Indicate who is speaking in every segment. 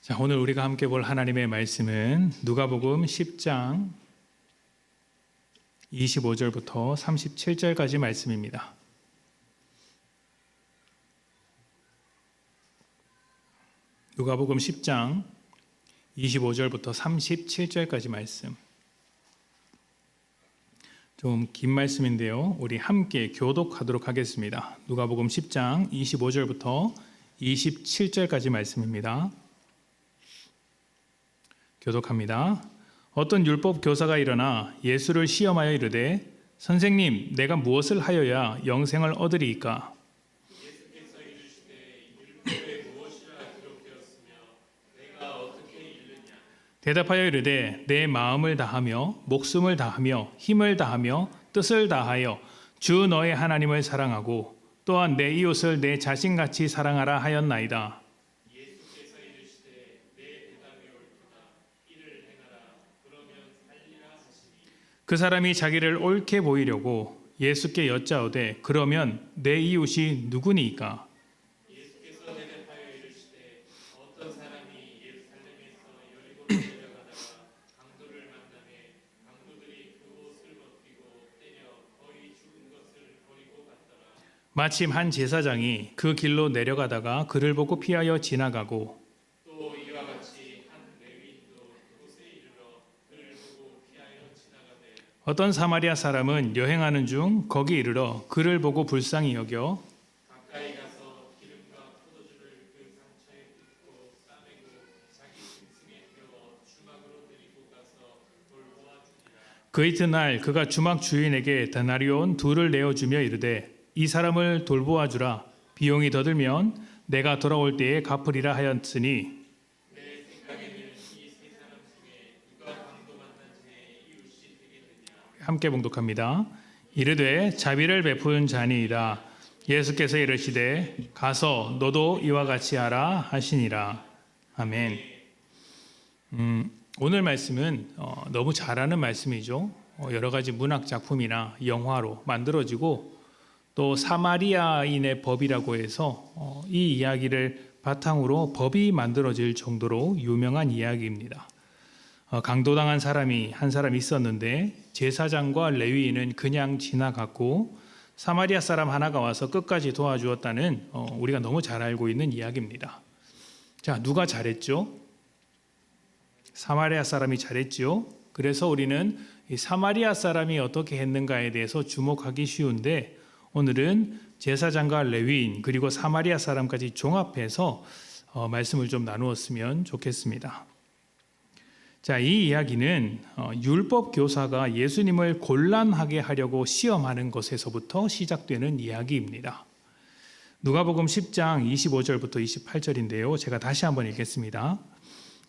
Speaker 1: 자, 오늘 우리가 함께 볼 하나님의 말씀은 누가복음 10장 25절부터 37절까지 말씀입니다. 누가복음 10장 25절부터 37절까지 말씀. 좀 긴 말씀인데요. 우리 함께 교독하도록 하겠습니다. 누가복음 10장 25절부터 27절까지 말씀입니다. 교독합니다. 어떤 율법 교사가 일어나 예수를 시험하여 이르되 선생님, 내가 무엇을 하여야 영생을 얻으리이까?
Speaker 2: 예수께서 이르시되 율법에 무엇이라 기록되었으며 내가 어떻게 읽느냐?
Speaker 1: 대답하여 이르되 내 마음을 다하며 목숨을 다하며 힘을 다하며 뜻을 다하여 주 너의 하나님을 사랑하고 또한 내 이웃을 내 자신같이 사랑하라 하였나이다.
Speaker 2: 예수께서 이르시되 내 대답이 옳도다. 이를 행하라. 그러면 살리라 하시니.
Speaker 1: 그 사람이 자기를 옳게 보이려고 예수께 여짜오되 그러면 내 이웃이 누구니이까?
Speaker 2: 예수께서 대답하여 이르시되 어떤 사람이 예루살렘에서 여리고로 내려가다가 강도를 만나매 강도들이 그 옷을 벗기고 때려 거의 죽은 것을 버리고 갔더라.
Speaker 1: 마침 한 제사장이 그 길로 내려가다가 그를 보고 피하여 지나가고
Speaker 2: 또 이와 같이 한 레위인도 그곳에 이르러 그를 보고 피하여 지나가되
Speaker 1: 어떤 사마리아 사람은 여행하는 중 거기 이르러 그를 보고 불쌍히 여겨
Speaker 2: 가까이 가서 기름과 포도주를 그 상처에 붓고 싸매고 자기 짐승에 태워 주막으로 데리고 가서 돌보아 주니라.
Speaker 1: 그 이튿날 그가 주막 주인에게 데나리온 둘을 내어주며 이르되 이 사람을 돌보아 주라. 비용이 더 들면 내가 돌아올 때에 갚으리라 하였으니
Speaker 2: 내 생각에는 이 세 사람 중에 누가 강도 만난 제 이웃이 되겠느냐.
Speaker 1: 함께 봉독합니다. 이르되 자비를 베푼 자니이다. 예수께서 이르시되 가서 너도 이와 같이 하라 하시니라. 아멘. 오늘 말씀은 너무 잘 아는 말씀이죠. 여러 가지 문학 작품이나 영화로 만들어지고 또 사마리아인의 법이라고 해서 이 이야기를 바탕으로 법이 만들어질 정도로 유명한 이야기입니다. 강도당한 사람이 한 사람 있었는데 제사장과 레위인은 그냥 지나갔고 사마리아 사람 하나가 와서 끝까지 도와주었다는 우리가 너무 잘 알고 있는 이야기입니다. 자, 누가 잘했죠? 사마리아 사람이 잘했죠. 그래서 우리는 이 사마리아 사람이 어떻게 했는가에 대해서 주목하기 쉬운데 오늘은 제사장과 레위인 그리고 사마리아 사람까지 종합해서 말씀을 좀 나누었으면 좋겠습니다. 자, 이 이야기는 율법 교사가 예수님을 곤란하게 하려고 시험하는 것에서부터 시작되는 이야기입니다. 누가복음 10장 25절부터 28절인데요. 제가 다시 한번 읽겠습니다.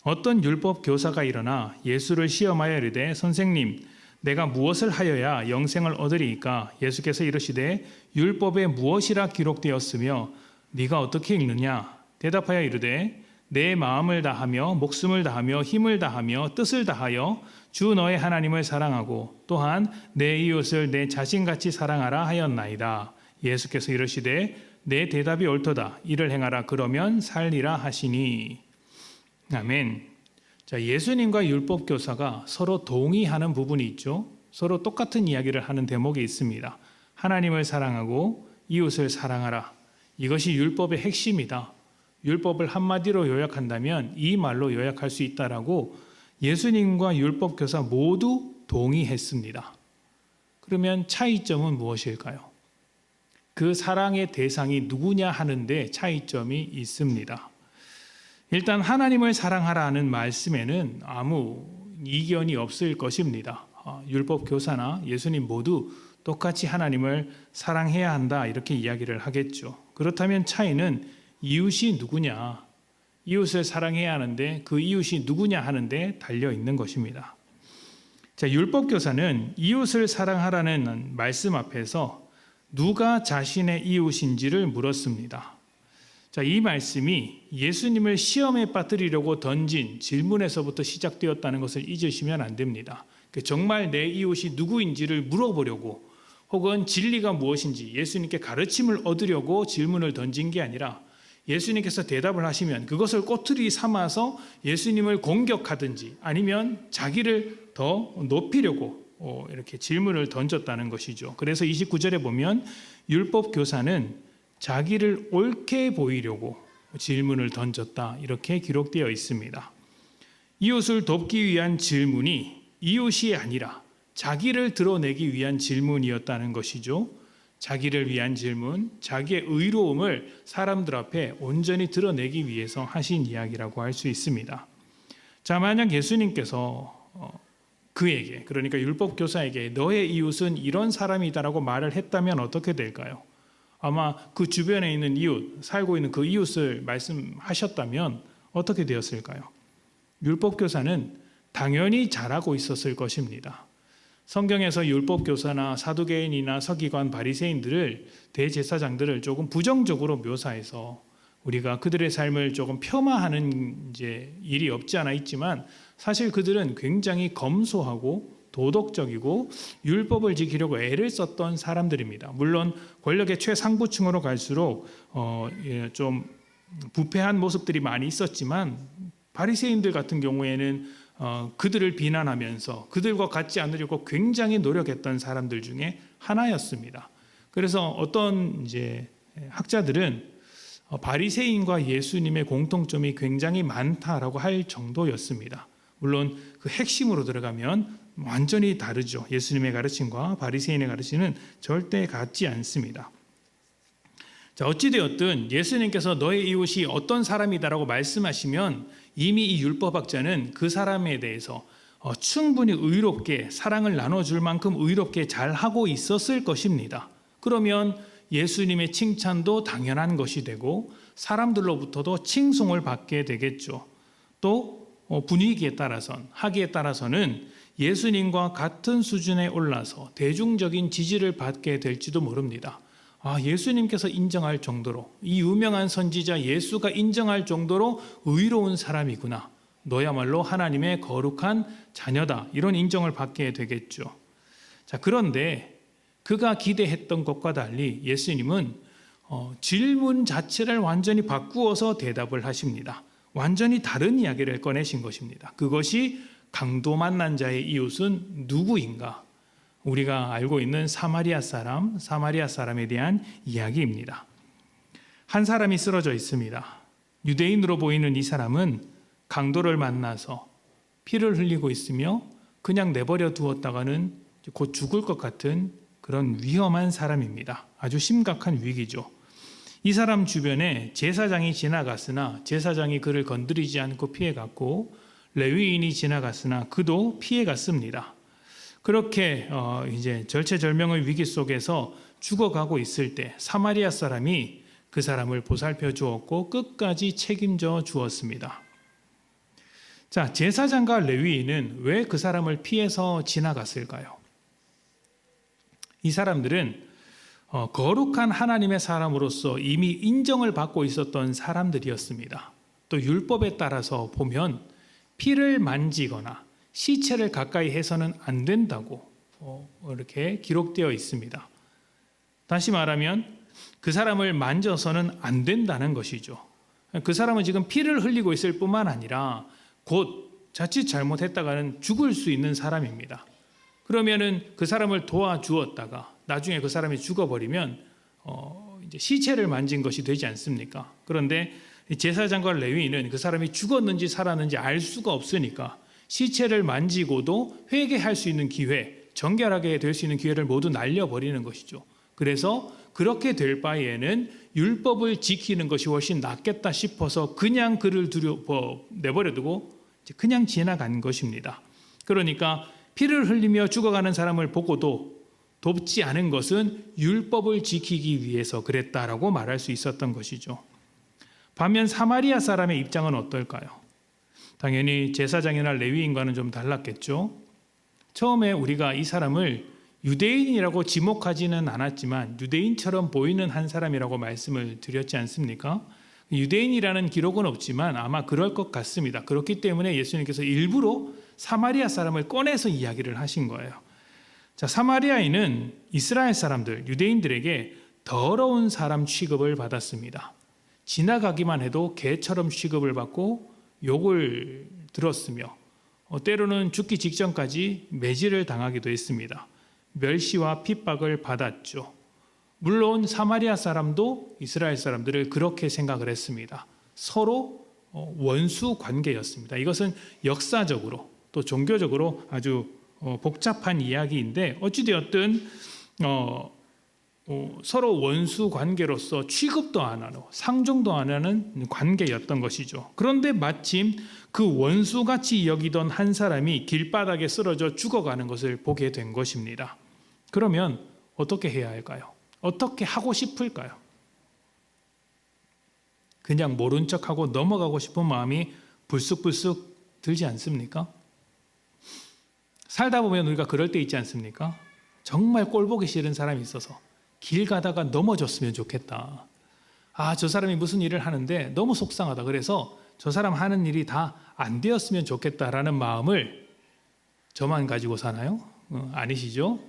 Speaker 1: 어떤 율법 교사가 일어나 예수를 시험하여 이르되 선생님, 내가 무엇을 하여야 영생을 얻으리이까? 예수께서 이르시되 율법에 무엇이라 기록되었으며 네가 어떻게 읽느냐? 대답하여 이르되 내 마음을 다하며 목숨을 다하며 힘을 다하며 뜻을 다하여 주 너의 하나님을 사랑하고 또한 내 이웃을 내 자신같이 사랑하라 하였나이다. 예수께서 이르시되 내 대답이 옳도다. 이를 행하라. 그러면 살리라 하시니. 아멘. 자, 예수님과 율법 교사가 서로 동의하는 부분이 있죠. 서로 똑같은 이야기를 하는 대목이 있습니다. 하나님을 사랑하고 이웃을 사랑하라. 이것이 율법의 핵심이다. 율법을 한마디로 요약한다면 이 말로 요약할 수 있다라고 예수님과 율법 교사 모두 동의했습니다. 그러면 차이점은 무엇일까요? 그 사랑의 대상이 누구냐 하는데 차이점이 있습니다. 일단 하나님을 사랑하라는 말씀에는 아무 이견이 없을 것입니다. 율법 교사나 예수님 모두 똑같이 하나님을 사랑해야 한다 이렇게 이야기를 하겠죠. 그렇다면 차이는 이웃이 누구냐, 이웃을 사랑해야 하는데 그 이웃이 누구냐 하는데 달려 있는 것입니다. 자, 율법 교사는 이웃을 사랑하라는 말씀 앞에서 누가 자신의 이웃인지를 물었습니다. 자, 이 말씀이 예수님을 시험에 빠뜨리려고 던진 질문에서부터 시작되었다는 것을 잊으시면 안 됩니다. 정말 내 이웃이 누구인지를 물어보려고 혹은 진리가 무엇인지 예수님께 가르침을 얻으려고 질문을 던진 게 아니라 예수님께서 대답을 하시면 그것을 꼬투리 삼아서 예수님을 공격하든지 아니면 자기를 더 높이려고 이렇게 질문을 던졌다는 것이죠. 그래서 29절에 보면 율법 교사는 자기를 옳게 보이려고 질문을 던졌다, 이렇게 기록되어 있습니다. 이웃을 돕기 위한 질문이 이웃이 아니라 자기를 드러내기 위한 질문이었다는 것이죠. 자기를 위한 질문, 자기의 의로움을 사람들 앞에 온전히 드러내기 위해서 하신 이야기라고 할 수 있습니다. 자, 만약 예수님께서 그에게, 그러니까 율법교사에게 너의 이웃은 이런 사람이다라고 말을 했다면 어떻게 될까요? 아마 그 주변에 있는 이웃, 살고 있는 그 이웃을 말씀하셨다면 어떻게 되었을까요? 율법교사는 당연히 잘하고 있었을 것입니다. 성경에서 율법교사나 사두개인이나 서기관, 바리새인들을, 대제사장들을 조금 부정적으로 묘사해서 우리가 그들의 삶을 조금 폄하하는 일이 없지 않아 있지만 사실 그들은 굉장히 검소하고 도덕적이고 율법을 지키려고 애를 썼던 사람들입니다. 물론 권력의 최상부층으로 갈수록 좀 부패한 모습들이 많이 있었지만 바리새인들 같은 경우에는 그들을 비난하면서 그들과 같지 않으려고 굉장히 노력했던 사람들 중에 하나였습니다. 그래서 어떤 학자들은 바리새인과 예수님의 공통점이 굉장히 많다라고 할 정도였습니다. 물론 그 핵심으로 들어가면 완전히 다르죠. 예수님의 가르침과 바리새인의 가르침은 절대 같지 않습니다. 자, 어찌되었든 예수님께서 너의 이웃이 어떤 사람이다라고 말씀하시면 이미 이 율법학자는 그 사람에 대해서 충분히 의롭게 사랑을 나눠줄 만큼 의롭게 잘하고 있었을 것입니다. 그러면 예수님의 칭찬도 당연한 것이 되고 사람들로부터도 칭송을 받게 되겠죠. 또 분위기에 따라선, 하기에 따라서는 예수님과 같은 수준에 올라서 대중적인 지지를 받게 될지도 모릅니다. 예수님께서 인정할 정도로, 이 유명한 선지자 예수가 인정할 정도로 의로운 사람이구나, 너야말로 하나님의 거룩한 자녀다, 이런 인정을 받게 되겠죠. 자, 그런데 그가 기대했던 것과 달리 예수님은 질문 자체를 완전히 바꾸어서 대답을 하십니다. 완전히 다른 이야기를 꺼내신 것입니다. 그것이 강도 만난 자의 이웃은 누구인가? 우리가 알고 있는 사마리아 사람에 대한 이야기입니다. 한 사람이 쓰러져 있습니다. 유대인으로 보이는 이 사람은 강도를 만나서 피를 흘리고 있으며 그냥 내버려 두었다가는 곧 죽을 것 같은 그런 위험한 사람입니다. 아주 심각한 위기죠. 이 사람 주변에 제사장이 지나갔으나 제사장이 그를 건드리지 않고 피해갔고 레위인이 지나갔으나 그도 피해갔습니다. 그렇게 이제 절체절명의 위기 속에서 죽어가고 있을 때 사마리아 사람이 그 사람을 보살펴 주었고 끝까지 책임져 주었습니다. 자, 제사장과 레위인은 왜 그 사람을 피해서 지나갔을까요? 이 사람들은 거룩한 하나님의 사람으로서 이미 인정을 받고 있었던 사람들이었습니다. 또 율법에 따라서 보면 피를 만지거나 시체를 가까이 해서는 안 된다고 이렇게 기록되어 있습니다. 다시 말하면 그 사람을 만져서는 안 된다는 것이죠. 그 사람은 지금 피를 흘리고 있을 뿐만 아니라 곧 자칫 잘못했다가는 죽을 수 있는 사람입니다. 그러면은 그 사람을 도와주었다가 나중에 그 사람이 죽어버리면 이제 시체를 만진 것이 되지 않습니까? 그런데 제사장과 레위인은 그 사람이 죽었는지 살았는지 알 수가 없으니까 시체를 만지고도 회개할 수 있는 기회, 정결하게 될 수 있는 기회를 모두 날려버리는 것이죠. 그래서 그렇게 될 바에는 율법을 지키는 것이 훨씬 낫겠다 싶어서 그냥 그를 내버려두고 그냥 지나간 것입니다. 그러니까 피를 흘리며 죽어가는 사람을 보고도 돕지 않은 것은 율법을 지키기 위해서 그랬다라고 말할 수 있었던 것이죠. 반면 사마리아 사람의 입장은 어떨까요? 당연히 제사장이나 레위인과는 좀 달랐겠죠. 처음에 우리가 이 사람을 유대인이라고 지목하지는 않았지만 유대인처럼 보이는 한 사람이라고 말씀을 드렸지 않습니까? 유대인이라는 기록은 없지만 아마 그럴 것 같습니다. 그렇기 때문에 예수님께서 일부러 사마리아 사람을 꺼내서 이야기를 하신 거예요. 자, 사마리아인은 이스라엘 사람들, 유대인들에게 더러운 사람 취급을 받았습니다. 지나가기만 해도 개처럼 취급을 받고 욕을 들었으며 때로는 죽기 직전까지 매질을 당하기도 했습니다. 멸시와 핍박을 받았죠. 물론 사마리아 사람도 이스라엘 사람들을 그렇게 생각을 했습니다. 서로 원수 관계였습니다. 이것은 역사적으로 또 종교적으로 아주 복잡한 이야기인데 어찌되었든 서로 원수 관계로서 취급도 안 하고 상종도 안 하는 관계였던 것이죠. 그런데 마침 그 원수같이 여기던 한 사람이 길바닥에 쓰러져 죽어가는 것을 보게 된 것입니다. 그러면 어떻게 해야 할까요? 어떻게 하고 싶을까요? 그냥 모른 척하고 넘어가고 싶은 마음이 불쑥불쑥 들지 않습니까? 살다 보면 우리가 그럴 때 있지 않습니까? 정말 꼴 보기 싫은 사람이 있어서 길 가다가 넘어졌으면 좋겠다. 저 사람이 무슨 일을 하는데 너무 속상하다. 그래서 저 사람 하는 일이 다 안 되었으면 좋겠다라는 마음을 저만 가지고 사나요? 아니시죠?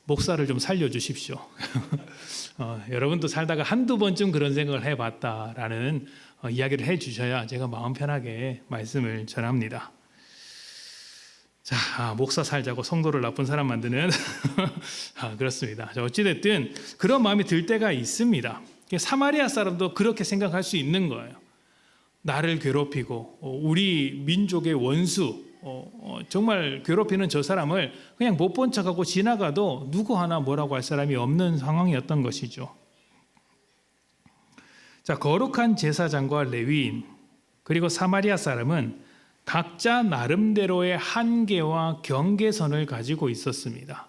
Speaker 1: 목사를 좀 살려주십시오. 여러분도 살다가 한두 번쯤 그런 생각을 해봤다라는 이야기를 해주셔야 제가 마음 편하게 말씀을 전합니다. 자, 목사 살자고 성도를 나쁜 사람 만드는 그렇습니다. 어찌됐든 그런 마음이 들 때가 있습니다. 사마리아 사람도 그렇게 생각할 수 있는 거예요. 나를 괴롭히고 우리 민족의 원수 정말 괴롭히는 저 사람을 그냥 못 본 척하고 지나가도 누구 하나 뭐라고 할 사람이 없는 상황이었던 것이죠. 자, 거룩한 제사장과 레위인 그리고 사마리아 사람은 각자 나름대로의 한계와 경계선을 가지고 있었습니다.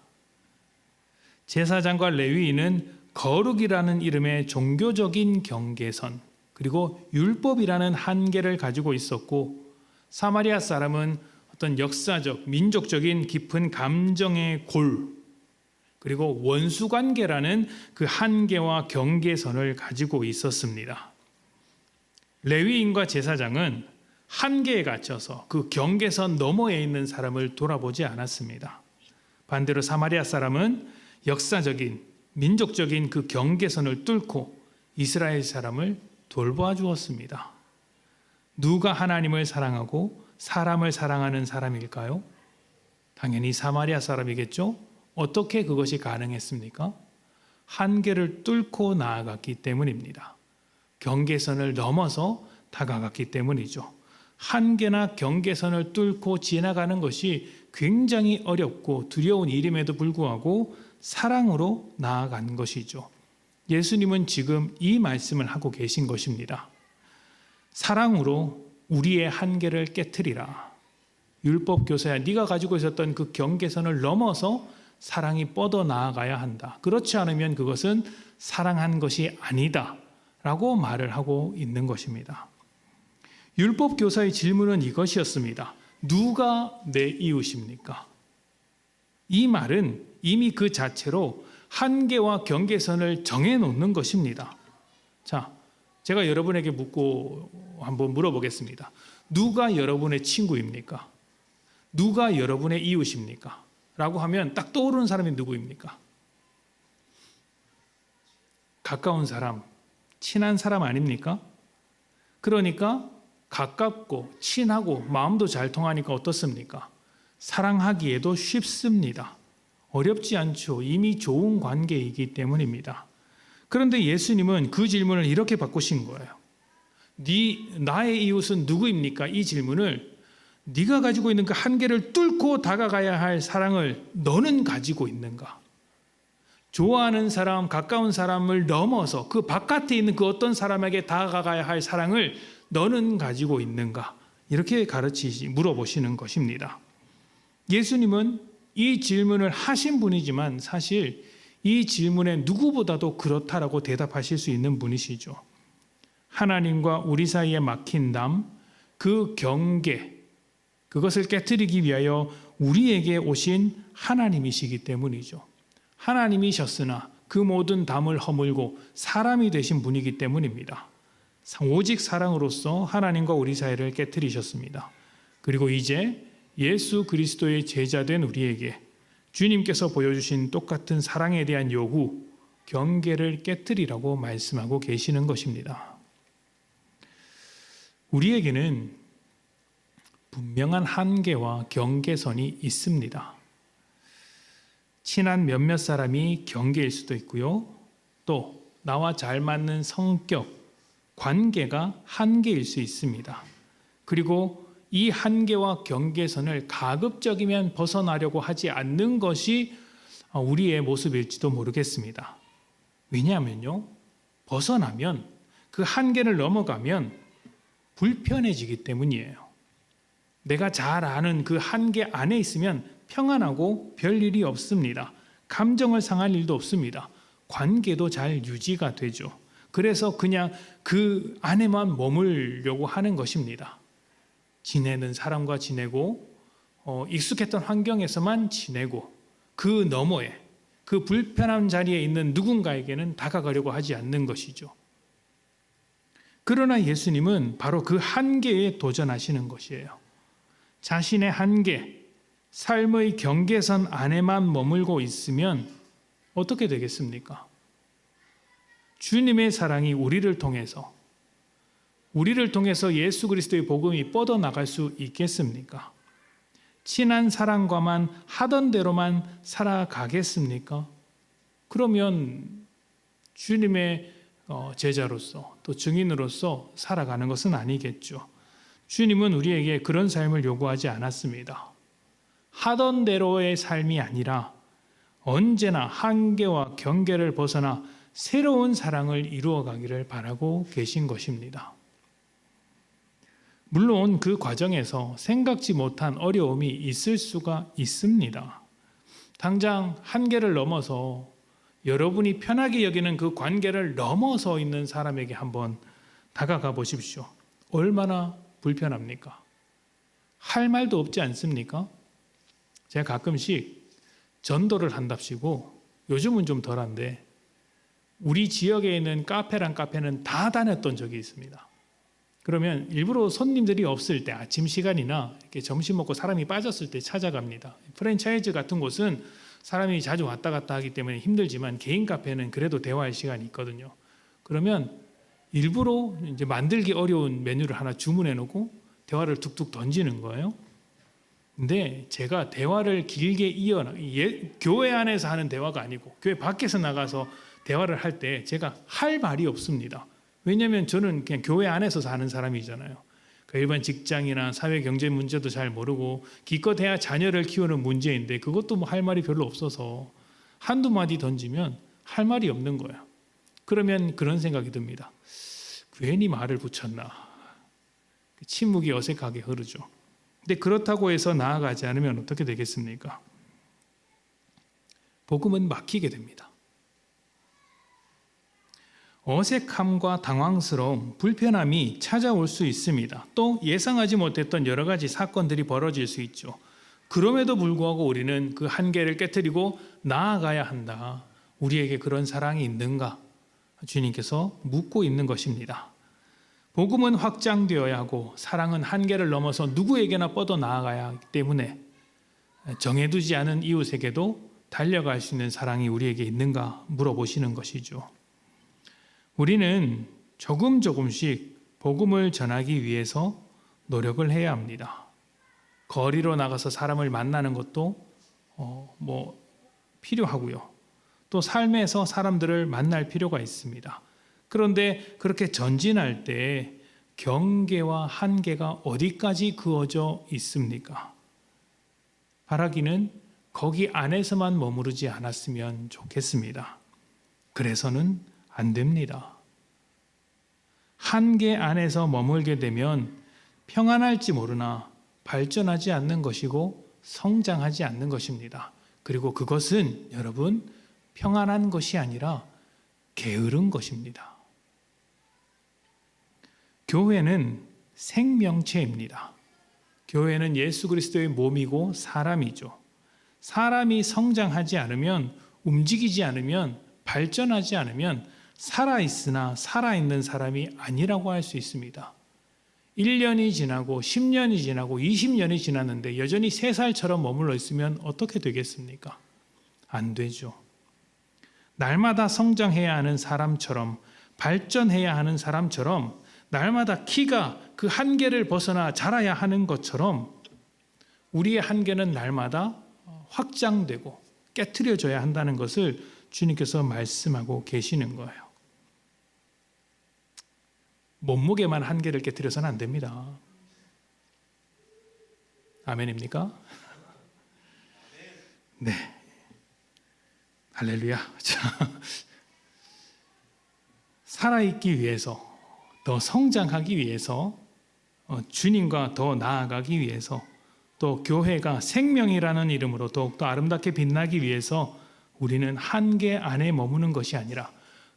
Speaker 1: 제사장과 레위인은 거룩이라는 이름의 종교적인 경계선 그리고 율법이라는 한계를 가지고 있었고 사마리아 사람은 어떤 역사적, 민족적인 깊은 감정의 골 그리고 원수관계라는 그 한계와 경계선을 가지고 있었습니다. 레위인과 제사장은 한계에 갇혀서 그 경계선 너머에 있는 사람을 돌아보지 않았습니다. 반대로 사마리아 사람은 역사적인, 민족적인 그 경계선을 뚫고 이스라엘 사람을 돌보아 주었습니다. 누가 하나님을 사랑하고 사람을 사랑하는 사람일까요? 당연히 사마리아 사람이겠죠? 어떻게 그것이 가능했습니까? 한계를 뚫고 나아갔기 때문입니다. 경계선을 넘어서 다가갔기 때문이죠. 한계나 경계선을 뚫고 지나가는 것이 굉장히 어렵고 두려운 일임에도 불구하고 사랑으로 나아간 것이죠. 예수님은 지금 이 말씀을 하고 계신 것입니다. 사랑으로 우리의 한계를 깨트리라. 율법 교사야, 네가 가지고 있었던 그 경계선을 넘어서 사랑이 뻗어 나아가야 한다. 그렇지 않으면 그것은 사랑한 것이 아니다 라고 말을 하고 있는 것입니다. 율법 교사의 질문은 이것이었습니다. 누가 내 이웃입니까? 이 말은 이미 그 자체로 한계와 경계선을 정해놓는 것입니다. 자, 제가 여러분에게 한번 물어보겠습니다. 누가 여러분의 친구입니까? 누가 여러분의 이웃입니까? 라고 하면 딱 떠오르는 사람이 누구입니까? 가까운 사람, 친한 사람 아닙니까? 그러니까 가깝고 친하고 마음도 잘 통하니까 어떻습니까? 사랑하기에도 쉽습니다. 어렵지 않죠. 이미 좋은 관계이기 때문입니다. 그런데 예수님은 그 질문을 이렇게 바꾸신 거예요. 나의 이웃은 누구입니까? 이 질문을 네가 가지고 있는 그 한계를 뚫고 다가가야 할 사랑을 너는 가지고 있는가? 좋아하는 사람, 가까운 사람을 넘어서 그 바깥에 있는 그 어떤 사람에게 다가가야 할 사랑을 너는 가지고 있는가? 이렇게 물어보시는 것입니다. 예수님은 이 질문을 하신 분이지만 사실 이 질문에 누구보다도 그렇다라고 대답하실 수 있는 분이시죠. 하나님과 우리 사이에 막힌 담, 그 경계, 그것을 깨트리기 위하여 우리에게 오신 하나님이시기 때문이죠. 하나님이셨으나 그 모든 담을 허물고 사람이 되신 분이기 때문입니다. 오직 사랑으로서 하나님과 우리 사이를 깨트리셨습니다. 그리고 이제 예수 그리스도의 제자된 우리에게 주님께서 보여주신 똑같은 사랑에 대한 요구, 경계를 깨뜨리라고 말씀하고 계시는 것입니다. 우리에게는 분명한 한계와 경계선이 있습니다. 친한 몇몇 사람이 경계일 수도 있고요. 또 나와 잘 맞는 성격, 관계가 한계일 수 있습니다. 그리고 이 한계와 경계선을 가급적이면 벗어나려고 하지 않는 것이 우리의 모습일지도 모르겠습니다. 왜냐하면요, 벗어나면 그 한계를 넘어가면 불편해지기 때문이에요. 내가 잘 아는 그 한계 안에 있으면 평안하고 별일이 없습니다. 감정을 상할 일도 없습니다. 관계도 잘 유지가 되죠. 그래서 그냥 그 안에만 머물려고 하는 것입니다. 지내는 사람과 지내고 익숙했던 환경에서만 지내고 그 너머에 그 불편한 자리에 있는 누군가에게는 다가가려고 하지 않는 것이죠. 그러나 예수님은 바로 그 한계에 도전하시는 것이에요. 자신의 한계, 삶의 경계선 안에만 머물고 있으면 어떻게 되겠습니까? 주님의 사랑이 우리를 통해서 예수 그리스도의 복음이 뻗어나갈 수 있겠습니까? 친한 사람과만 하던 대로만 살아가겠습니까? 그러면 주님의 제자로서 또 증인으로서 살아가는 것은 아니겠죠. 주님은 우리에게 그런 삶을 요구하지 않았습니다. 하던 대로의 삶이 아니라 언제나 한계와 경계를 벗어나 새로운 사랑을 이루어가기를 바라고 계신 것입니다. 물론 그 과정에서 생각지 못한 어려움이 있을 수가 있습니다. 당장 한계를 넘어서 여러분이 편하게 여기는 그 관계를 넘어서 있는 사람에게 한번 다가가 보십시오. 얼마나 불편합니까? 할 말도 없지 않습니까? 제가 가끔씩 전도를 한답시고 요즘은 좀 덜한데 우리 지역에 있는 카페란 카페는 다 다녔던 적이 있습니다. 그러면 일부러 손님들이 없을 때 아침 시간이나 이렇게 점심 먹고 사람이 빠졌을 때 찾아갑니다. 프랜차이즈 같은 곳은 사람이 자주 왔다 갔다 하기 때문에 힘들지만 개인 카페는 그래도 대화할 시간이 있거든요. 그러면 일부러 이제 만들기 어려운 메뉴를 하나 주문해 놓고 대화를 툭툭 던지는 거예요. 근데 제가 대화를 길게 교회 안에서 하는 대화가 아니고 교회 밖에서 나가서 대화를 할 때 제가 할 말이 없습니다. 왜냐하면 저는 그냥 교회 안에서 사는 사람이잖아요. 그 일반 직장이나 사회 경제 문제도 잘 모르고 기껏해야 자녀를 키우는 문제인데 그것도 뭐 할 말이 별로 없어서 한두 마디 던지면 할 말이 없는 거야. 그러면 그런 생각이 듭니다. 괜히 말을 붙였나. 침묵이 어색하게 흐르죠. 근데 그렇다고 해서 나아가지 않으면 어떻게 되겠습니까? 복음은 막히게 됩니다. 어색함과 당황스러움, 불편함이 찾아올 수 있습니다. 또 예상하지 못했던 여러 가지 사건들이 벌어질 수 있죠. 그럼에도 불구하고 우리는 그 한계를 깨트리고 나아가야 한다. 우리에게 그런 사랑이 있는가? 주님께서 묻고 있는 것입니다. 복음은 확장되어야 하고 사랑은 한계를 넘어서 누구에게나 뻗어 나아가야 하기 때문에 정해두지 않은 이웃에게도 달려갈 수 있는 사랑이 우리에게 있는가 물어보시는 것이죠. 우리는 조금씩 복음을 전하기 위해서 노력을 해야 합니다. 거리로 나가서 사람을 만나는 것도 필요하고요. 또 삶에서 사람들을 만날 필요가 있습니다. 그런데 그렇게 전진할 때 경계와 한계가 어디까지 그어져 있습니까? 바라기는 거기 안에서만 머무르지 않았으면 좋겠습니다. 그래서는 안 됩니다. 한계 안에서 머물게 되면 평안할지 모르나 발전하지 않는 것이고 성장하지 않는 것입니다. 그리고 그것은 여러분 평안한 것이 아니라 게으른 것입니다. 교회는 생명체입니다. 교회는 예수 그리스도의 몸이고 사람이죠. 사람이 성장하지 않으면, 움직이지 않으면, 발전하지 않으면 살아있으나 살아있는 사람이 아니라고 할 수 있습니다. 1년이 지나고 10년이 지나고 20년이 지났는데 여전히 3살처럼 머물러 있으면 어떻게 되겠습니까? 안 되죠. 날마다 성장해야 하는 사람처럼, 발전해야 하는 사람처럼, 날마다 키가 그 한계를 벗어나 자라야 하는 것처럼 우리의 한계는 날마다 확장되고 깨트려져야 한다는 것을 주님께서 말씀하고 계시는 거예요. 몸무게만 한계를 깨트려서는 안 됩니다. 아멘입니까? 네. 할렐루야. 살아있기 위해서, 더 성장하기 위해서, 주님과 더 나아가기 위해서, 또 교회가 생명이라는 이름으로 더욱더 아름답게 빛나기 위해서 우리는 한계 안에 머무는 것이 아니라,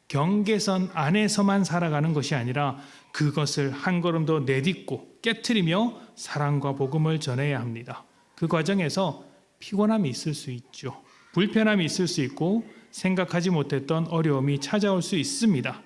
Speaker 1: 경계선 안에서만 살아가는 것이 아니라 그것을 한 걸음 더 내딛고 깨트리며 사랑과 복음을 전해야 합니다. 그 과정에서 피곤함이 있을 수 있죠. 불편함이 있을 수 있고 생각하지 못했던 어려움이 찾아올 수 있습니다.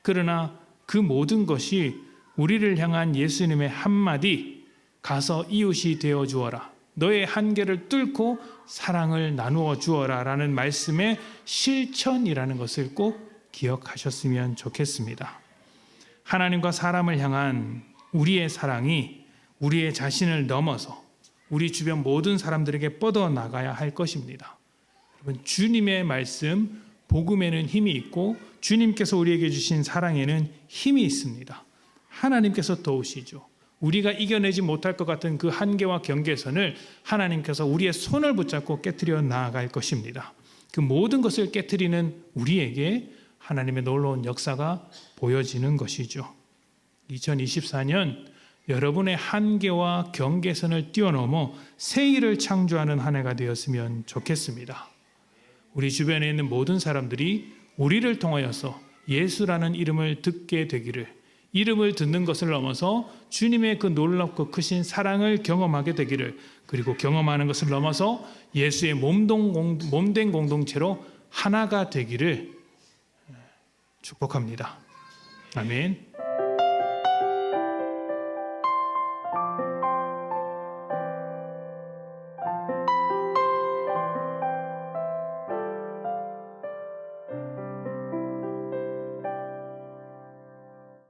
Speaker 1: 그러나 그 모든 것이 우리를 향한 예수님의 한마디, 가서 이웃이 되어 주어라, 너의 한계를 뚫고 사랑을 나누어 주어라 라는 말씀의 실천이라는 것을 꼭 기억하셨으면 좋겠습니다. 하나님과 사람을 향한 우리의 사랑이 우리의 자신을 넘어서 우리 주변 모든 사람들에게 뻗어나가야 할 것입니다. 여러분, 주님의 말씀, 복음에는 힘이 있고 주님께서 우리에게 주신 사랑에는 힘이 있습니다. 하나님께서 도우시죠. 우리가 이겨내지 못할 것 같은 그 한계와 경계선을 하나님께서 우리의 손을 붙잡고 깨트려 나아갈 것입니다. 그 모든 것을 깨트리는 우리에게 하나님의 놀라운 역사가 보여지는 것이죠. 2024년 여러분의 한계와 경계선을 뛰어넘어 새 일을 창조하는 한 해가 되었으면 좋겠습니다. 우리 주변에 있는 모든 사람들이 우리를 통하여서 예수라는 이름을 듣게 되기를, 이름을 듣는 것을 넘어서 주님의 그 놀랍고 크신 사랑을 경험하게 되기를, 그리고 경험하는 것을 넘어서 예수의 몸된 공동체로 하나가 되기를 축복합니다. 아멘.